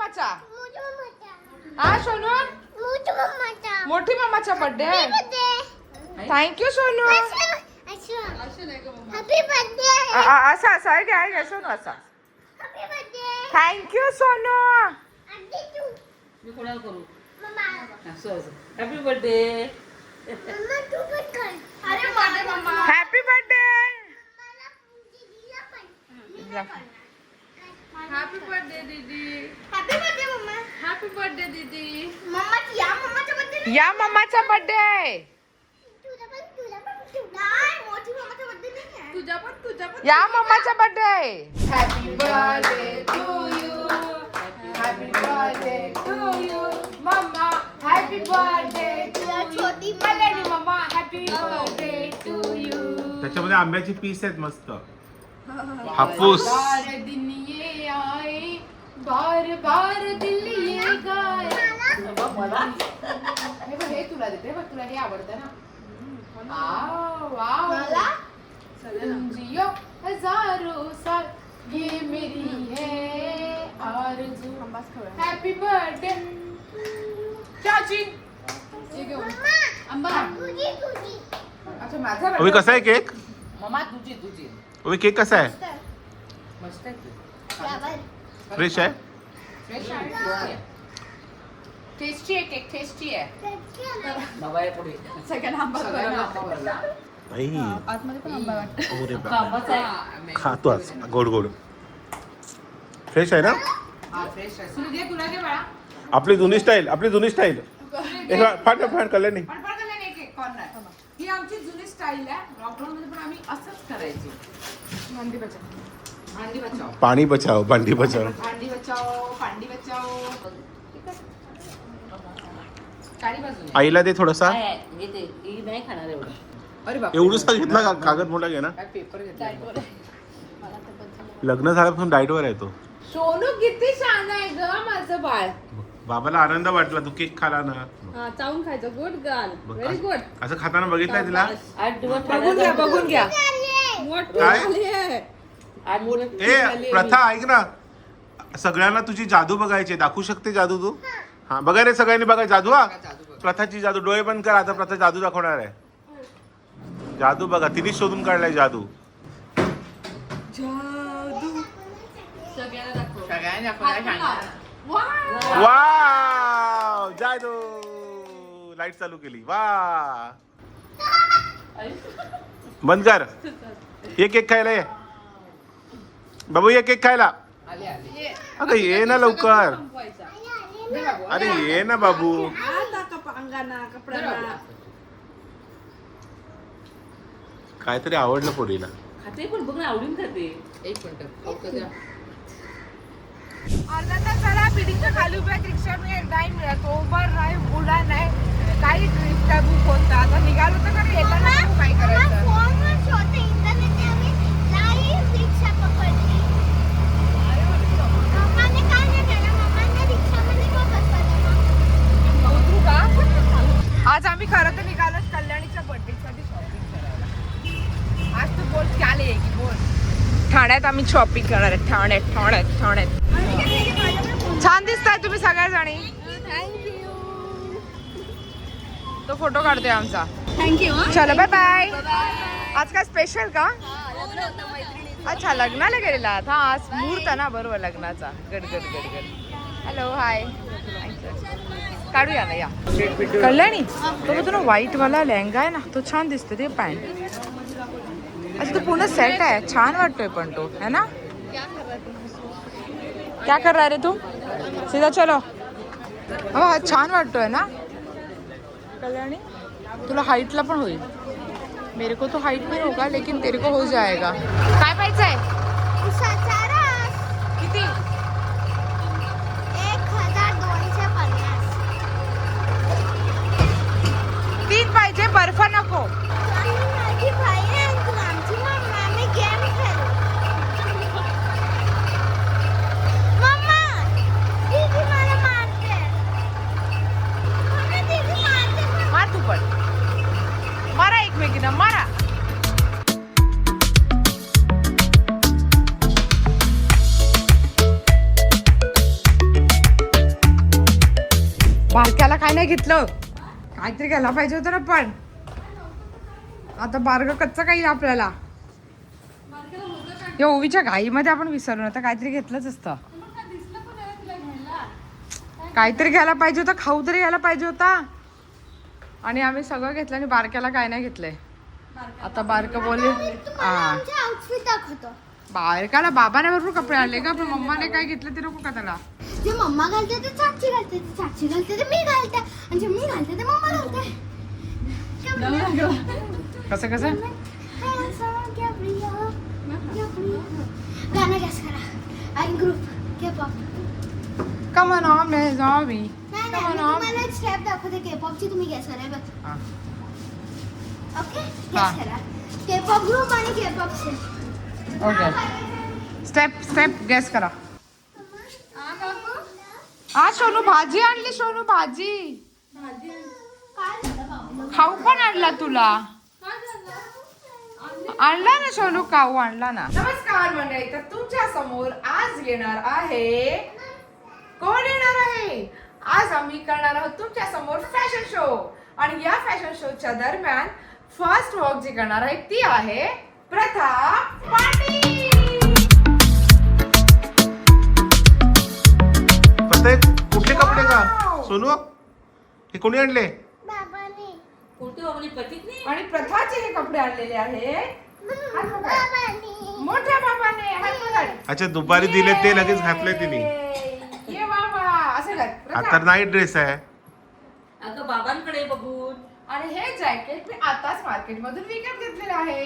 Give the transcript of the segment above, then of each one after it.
मम्माचा हा सोनू मोठी मम्माचा बर्थडे आहे. थँक्यू सोनू. असा असा आहे घ्या सोनू असा. थँक्यू सोनू. मी कोणाला करू happy birthday. Happy birthday. Happy birthday दीदी. हॅपी बर्थडे दीदी. या मम्माचा बर्थडे आहे. तुझा पण या मम्माचा बर्थडे आहे. Happy birthday to you. Happy birthday to you मम्मा. हॅपी बर्थडे टू छोटी मलानी मम्मा. Happy birthday to you. त्याच्यामध्ये आंब्याची पीस आहेत मस्त. हापूस. दिन ये आए बार बार दिल ये गाए. हे तुला देते बघ तुला हे आवडतं ना. वाव जियो हजारों साल ये मेरी है आरज़ू. हॅपी बर्थडे चाची. आंबा. अच्छा माझा ओवी कसा आहे केक? मम्मा तुझी ओवी केक कसा आहे? मस्त आहे. फ्रेश आहे? टेस्टी आहे केक. टेस्टी आहे. बाबा आहे पुढे सगळ्यांना आंबा भरला. आई. आतमध्ये पण आंबा वाटतं. अरे बाप. आंबाच आहे. खातो आज गोड गोड. फ्रेश आहे ना? हा फ्रेश आहे. सुरू दे तुला दे बाळा. आपली जुनी स्टाईल. फाट कल्याणी. पण नाही केक कॉर्नर. ही आमची जुनी स्टाईल आहे. लॉकडाऊन मध्ये पण आम्ही असंच करायचे. भांडी बचाव. पाणी बचाव भांडी बचाव. भांडी बचाव पांडी बचाव. चारी बाजूने. आईला दे थोडासा. नाही खाणार एवढं. अरे बाप. एवढंच घेतला का? कागद मोठा घे ना. पेपर घेतला. लग्न झाल्यापासून डाएटवर आहे तो. सोनू किती छान आहे ग माझं बाळ. बाबाला आनंद वाटला. तू केक खाला ना. हा चावून खायचं. Good girl. बघ, व्हेरी गुड. असं खाताना बघितलंय तिला? बघून घ्या. काय? ए प्रथा ऐक ना. सगळ्यांना तुझी जादू बघायची. दाखवू शकते जादू तू? हा बघा रे सगळ्यांनी बघा जादू. हा प्रथाची जादू. डोळे बंद कर. आता प्रथा जादू दाखवणार आहे. जादू बघा. तिने शोधून काढलाय जादू. वाव जादू. लाईट चालू केली. वा बंद कर. ये केक खायला ये बाबू. ये केक खायला. अगं ये ना लवकर. अरे ये ना बाबू. काहीतरी आवडलं पोरीला. खाते पण बघ ना आवडून खाते. एक मिनिट. अर्धा तास झाला बिल्डिंगच्या खाली उभ्या. रिक्षा नाही मिळत. उबर नाही उडा नाही काही रिक्षा बुक होता. आता निघालो तर खरं येताना काय करायचं. आज आम्ही खरं तर निघालो कल्याणीच्या बर्थडेसाठी शॉपिंग करायला. आज तू बोल क्या लेगी बोल. ठाण्यात आम्ही शॉपिंग करणार आहे. ठाण्यात छान दिसताय तुम्ही सगळ्याजणी. थँक्यू. तो फोटो काढतोय आमचा. थँक्यू. चलो बाय बाय. आज काय स्पेशल का? अच्छा लग्नाला गेलेला. हा आज मुहूर्त ना बरोबर लग्नाचा. गड. Hello hi. काढूया ना या. कल्याणी तो तुला व्हाईट वाला लेहंगा आहे ना तो छान दिसतो. ते पॅन्ट अच्छा तो पूर्ण सेट आहे. छान वाटतोय पण तो है ना. क्या कर रहा रे तू? सीधा चलो. हो हा छान वाटतोय ना कल्याणी. तुला हाईटला पण होईल. मेरे को तो हाईट नहीं होगा लेकिन तेरे को हो जाएगा. काय पाहिजे आहे? किती? 1250. 3 पाहिजे. बर्फ नको. मार तू पण. मारा एकमेकींना मारा. बारक्याला काय नाही घेतलं, काहीतरी घ्यायला पाहिजे होतं ना. पण आता बारगं कच्चं काही आपल्याला या ओवीच्या घाईमध्ये आपण विसरलो ना, तर काहीतरी घेतलंच असतं. काहीतरी घ्यायला पाहिजे होतं, खाऊ तरी घ्यायला पाहिजे होता. आणि आम्ही सगळं घेतलं आणि बारक्याला काय नाही घेतलंय. आता बारकं बोलले बारकाला बाबाने भरपूर कपडे आणले का, पण मम्माने काय घेतलं ते नको का त्याला. जे मम्मा घालते ते चाची घालते, ते चाची घालते ते मी घालते, आणि जे मी घालते ते मम्मा घालते. कसं कसं गाणं गॅस करा आणि group K-pop. Come on, zombie. नाही नाही, मी तुम्हाला एक स्टेप दाखवते K-popची, तुम्ही गॅस करा बघ. ओके, गॅस करा. K-pop ग्रुप आणि K-pop step. Okay, step gas करा. हा सोनू भाजी आणली, सोनू भाजी. खाऊ पण आणला तुला, आणला ना सोनू, खाऊ आणला ना. नमस्कार मंडळी, तर तुमच्या समोर आज येणार आहे, कोण येणार आहे आज, आम्ही करणार आहोत तुमच्या समोर फॅशन शो. आणि या फॅशन शोच्या दरम्यान फर्स्ट वॉक जी करणार आहे ती आहे प्रथा पाटील. प्रथा, कुठले कपडे का सोनू, हे कोणी आणले? बाबाने. आणि प्रथाचे हे कपडे आणलेले आहेत मोठ्या बाबाने. अच्छा, दुपारी दिले ते लगेच घातले तिने. ये बाबा, असं कर प्रथा. आता नाईट ड्रेस आहे. अगं बाबांकडे बघून. आणि हे जॅकेट मी आताच मार्केट मधून विकत घेतलेलं आहे.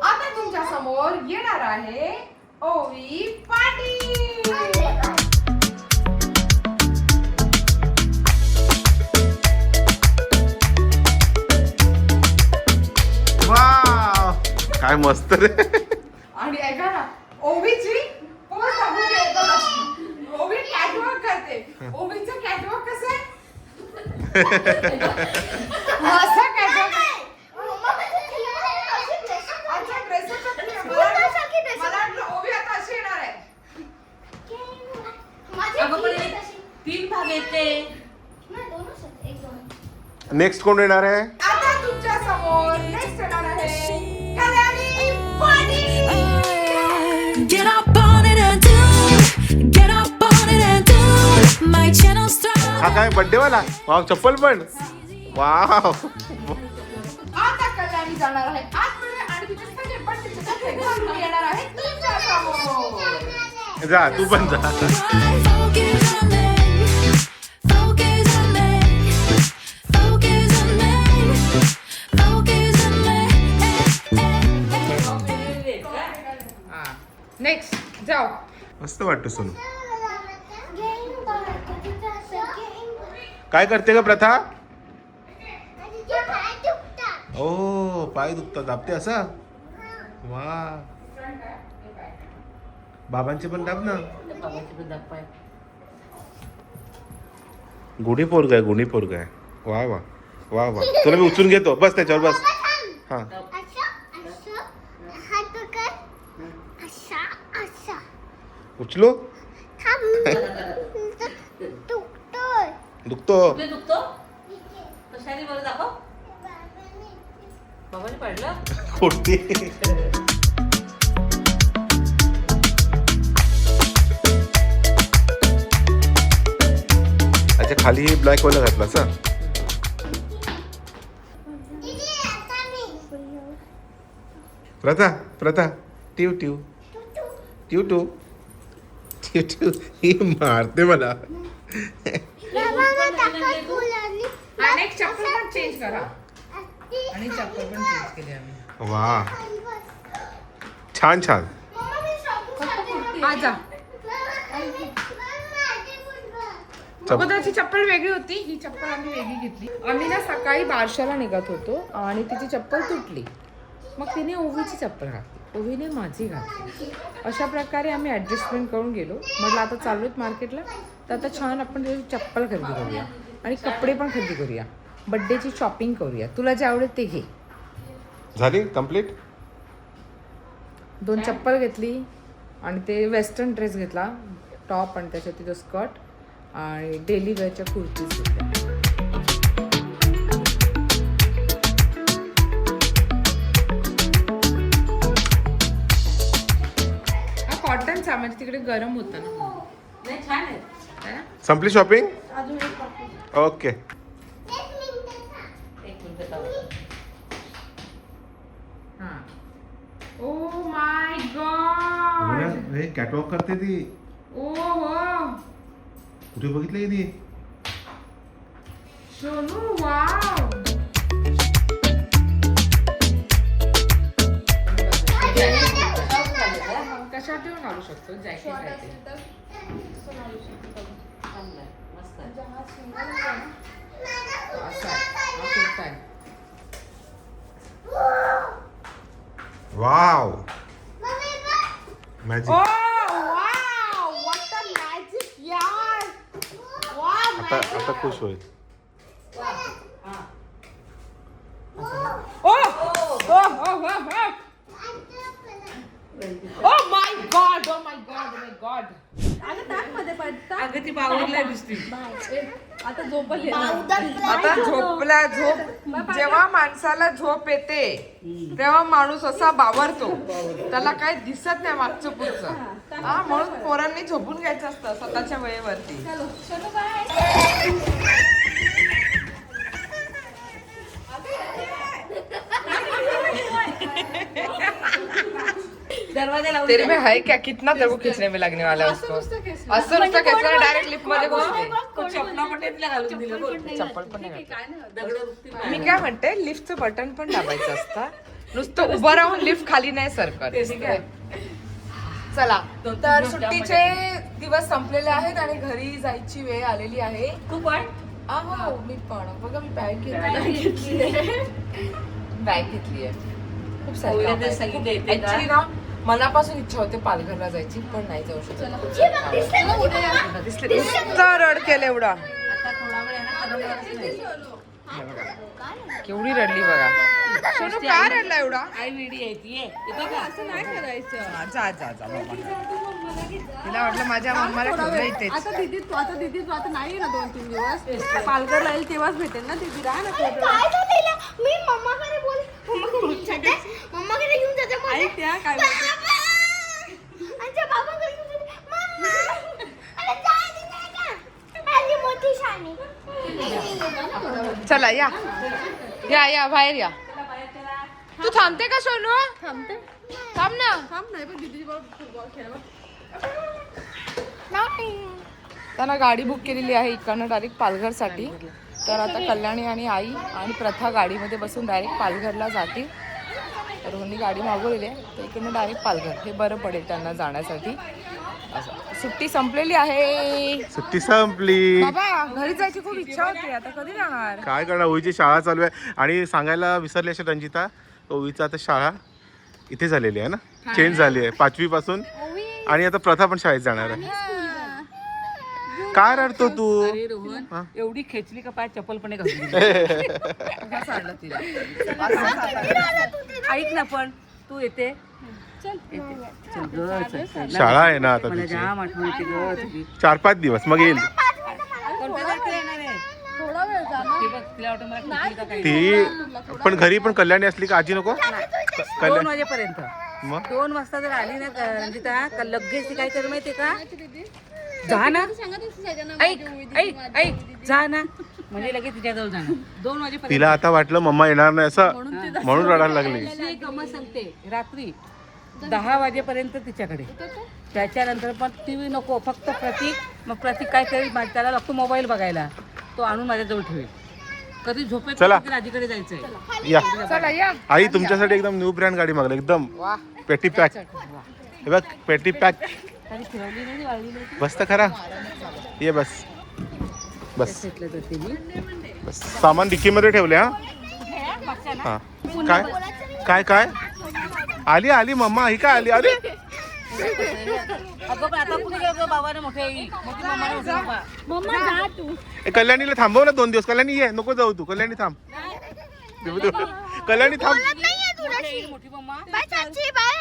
आता तुमच्या समोर येणार आहे ओवी पाटील. वाव, काय मस्त रे. आणि ऐका ना, ओवीची पोस्ट बघून येतो. ओवी कॅटवॉक करते. ओवीचं कॅटवॉक कसं आहे, असं कॅटवॉक. अच्छा, ड्रेसचं मला वाटलं ओवी आता अशी येणार आहे. अगं पण हे 3 भाग येते. नेक्स्ट कोण येणार आहे? आता तुमच्या समोर नेक्स्ट येणार आहे Kalyani Patil. Get up on it and do it. Get up on it and do it. My channel's thriving. हा काय बर्थडे वाला? वाव, चप्पल पण. वाव, आता कल्याणी जाणार आहे आतमध्ये आणि तिचे सगळे बड्डेचे कपडे घालून येणार आहे तुमच्या समोर. जा तू पण जा. Focus on me. Focus on me. Focus on me. Focus on me. Next जाओ. मस्त वाटतं सोनू. काय करते का प्रथा? ओ, पाय दुखतात, दाबते असं. वा, बाबांचे पण दाब ना. गुणी पोरग आहे, गुणी पोरग आहे. वा वा वा वा, तुला मी उचलून घेतो, बस त्याच्यावर बस. हा, उचलो. दुखतो. कुठे दुखतो? कशाने बरं दाखव. बाबाने पाडलं. खोटी. अच्छा, खाली ब्लॅक वाला घातला सा. प्रथा, प्रथा, टिव टिव टिव टू टिव टिव. ही मारते मला. नेक्स्ट चप्पल पण चेंज करा. आणि चप्पल पण चेंज केली आम्ही. वा, छान छान. आजा. अगोदरची चप्पल वेगळी होती, ही चप्पल आम्ही वेगळी घेतली. आम्ही ना सकाळी बारशाला निघत होतो आणि तिची चप्पल तुटली, मग तिने ओवीची चप्पल घातली, ओवीने माझी घातली. अशा प्रकारे आम्ही ॲडजस्टमेंट करून गेलो. म्हटलं आता चालू आहेत मार्केटला, तर आता छान आपण त्याची चप्पल खरेदी करूया आणि कपडे पण खरेदी करूया, बड्डेची शॉपिंग करूया. तुला जे आवडेल ते घे. झाली कंप्लीट. 2 चप्पल घेतली आणि ते वेस्टर्न ड्रेस घेतला, टॉप आणि त्याच्यात तिथं स्कर्ट आणि डेली वेअरच्या कुर्तीज घेतल्या. सामान तिकडे गरम होतं ना. नाही छान आहे. है ना? संपली शॉपिंग ओके. एक मिनिट थांब. हा. Oh my God. कॅटवॉक करते ती. ओ हो. कुठे बघितलं ती? सोनू वाव. कशात ठेवून आणू शकतो जॅकेट चांगलं आहे. मस्त आहे. Wow magic. Oh, wow! What a magic यार! Wow, आता खुश होईल. Oh! Oh my god! Oh my god! Oh my god! अगं ती बावरला दिसते. आता झोपला झोप जेव्हा माणसाला झोप येते तेव्हा माणूस असा बावरतो. त्याला काही दिसत नाही मागचं पुढचं. हा म्हणून पोरांनी झोपून घ्यायचं असतं स्वतःच्या वेळेवरती. दरवाजा लावून तेरे में है क्या? कितना तेरे को खींचने में लगने वाला है उसको? असं नुसतं खेचलं डायरेक्ट लिफ्ट मध्ये घुसते. चपला पण तिला घालून दिलं बोल. चप्पल पण नाही घातलं. दगड दुखतील. मी काय म्हणते लिफ्टचं बटन पण दाबायचं असतं. नुसतं उभं राहून लिफ्ट खाली नाही सरकत. ठीक आहे. चला तर सुट्टीचे दिवस संपलेले आहेत आणि घरी जायची वेळ आलेली आहे. तू पण हो मी पण बघा मी बॅग घेतली आहे. खूप सारी उद्या कामं ते आहेत. सगळी देते का? Actually ना मनापासून इच्छा होते पालघरला जायची पण नाही जाऊ शकत. नुसतं रड केलं एवढा. आता थोडा वेळ आहे ना करमणारच नाही. केवढी रडली बघा. सोनू का रडला एवढा? आई वेडी आहे ती. येतो का? हा, जा जा जा बाबा. तिला वाटलं माझ्या मम्माला ठेवलं इथेच. आता दीदी तू आता नाही ना 2-3 दिवस पालघरला येईल तेव्हाच भेटेल ना दीदी. राहा ना मी मम्माकडे मम्माकडे घेऊन जाते आई त्या काय बोलते? आमच्या बाबाकडे घेऊन जाते मम्मा अरे जायची नाही का माझी मोठी शानी. चला या बाहेर या. तू थांबते का सोनू? थांबते थांब ना. थांब नाही पण दीदी बरोबर फुटबॉल खेळावं. त्यांना गाडी बुक केलेली आहे इकडनं डायरेक्ट पालघरसाठी. तर आता कल्याणी आणि आई आणि प्रथा गाडीमध्ये बसून डायरेक्ट पालघरला जातील. तर रोहननी गाडी मागवलेली आहे तर इकडनं डायरेक्ट पालघर हे बरं पडेल त्यांना जाण्यासाठी. असं सुट्टी संपलेली आहे. सुट्टी संपली. बाबा घरी जायची खूप इच्छा होती. आता कधी जाणार? काय करणार ओवीची शाळा चालू आहे आणि सांगायला विसरली असेल रंजिता ओवीचा आता शाळा इथे झालेली आहे ना चेंज झाली आहे 5वी पासून आणि आता प्रथा पण शाळेत जाणार आहे. काय रडतो तू? अरे रोहन एवढी खेचली का पाय चप्पल पण घालून दिली. सांडलं तिला. ऐक ना पण तू येते चल ग चल. शाळा आहे ना आता मला तिची जाम आठवण येते ग तुझी. 4-5 दिवस मग येईल कोणत्या तारखेला येणार आहे? थोडा वेळ जा ना. ती बघ तिला वाटतं मला खेचली का काही. ती पण घरी पण कल्याणी असली का आजी नको 2 वाजेपर्यंत. मग 2 वाजता जर आली ना रंजिता का लगेच ती काय कर माहितीये का जा ना ऐक जा ना म्हणजे लगेच तिच्याजवळ जाणार 2 वाजेपर्यंत. तिला आता वाटलं मम्मा येणार नाही असं म्हणून रडायला लागली. एक गमत सांगते रात्री 10 वाजेपर्यंत तिच्याकडे. त्याच्यानंतर पण टीव्ही नको फक्त प्रतीक. मग प्रतीक काय करेल त्याला लागतो मोबाईल बघायला. तो आणून माझ्याजवळ ठेवेल. कधी झोपेत चला. राजीकडे जायचंय. या चला या. आई तुमच्यासाठी एकदम न्यू ब्रँड गाडी मागली एकदम पेटी पॅक. हे बघ पेटी पॅक. कधी फिरवली नाही वाळली नाही. बस तर खरा ये बस बस घेतलं तर तिने बस सामान डिक्कीमध्ये ठेवले हा हा काय काय काय आली मम्मा ही काय आली अरे अगं पण आता कुठे गेलो बाबाने मोठी मम्माने उठवलं बा. मम्मा जा तू. कल्याणीला थांबव ना 2 दिवस. कल्याणी ये नको जाऊ तू. कल्याणी थांब. कल्याणी थांब. मोठी मम्मा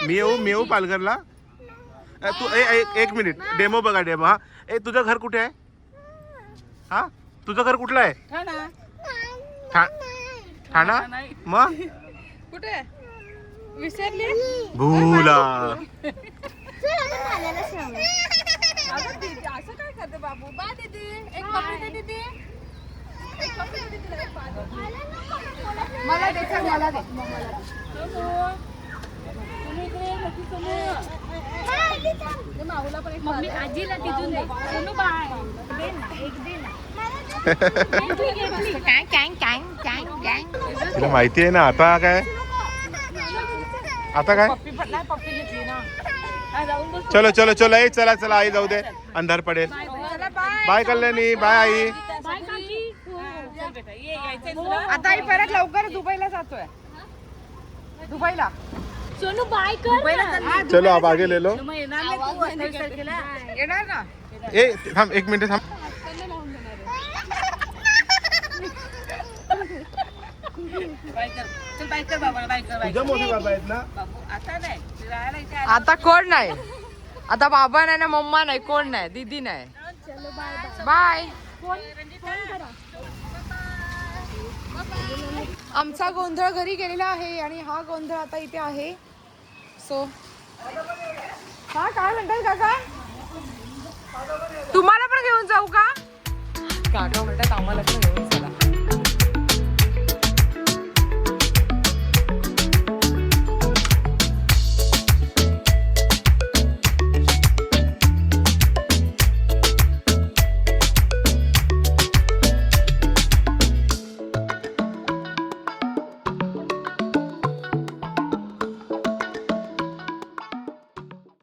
मी येऊ पालघरला. तू एक मिनिट डेमो बघा डेमो. हा तुझं घर कुठे आहे? हा तुझं घर कुठलं आहे? ठाणा मग कुठे विसरली? भूला चल आपण खाण्यालाच जाऊ. अगं दीदी, असं काय करते बाबू? बाय दीदी, एक पप्पी दे दीदी. एक पप्पी दे दीदीला, एक पाच. मला दे चल, मला दे. सोनू, सोनू इकडे ये, मोठी सोनू. ते माऊला पण एक मम्मी आजीला तिथून दे. सोनू बाय. दे ना, एक दे ना. तिला माहिती आहे ना आता काय आता काय पप्पी पण नाही, पप्पी घेतली ना. हा, जाऊन बस. चलो चलो चलो ए चला चला आई जाऊ दे अंधार पडेल बाय कल्याणी बाय आई बाय काकी. चल बेटा, ये यायचंय तुला. आता आई परत लवकर दुबईला जातोय. दुबईला सोनू बाय कर. चलो आप आगे ले लो मग येणार नाही तू 28 तारखेला? येणार ना. ए थांब एक मिनिट थांब बाय कर. चल बाय कर बाबा, बाय कर, बाय तुझ्या कर. मोठे बाबा आहेत ना बाबू आता नाही, ते राहायला इथे आले. आता कोण नाही. आता बाबा नाही ना, मम्मा नाही, कोण नाही, दीदी नाही. बाय. आमचा गोंधळ घरी गेलेला आहे आणि हा गोंधळ आता इथे आहे. सो हा काय म्हणतात काका, तुम्हाला पण घेऊन जाऊ का? काका म्हणतात आम्हाला पण घेऊन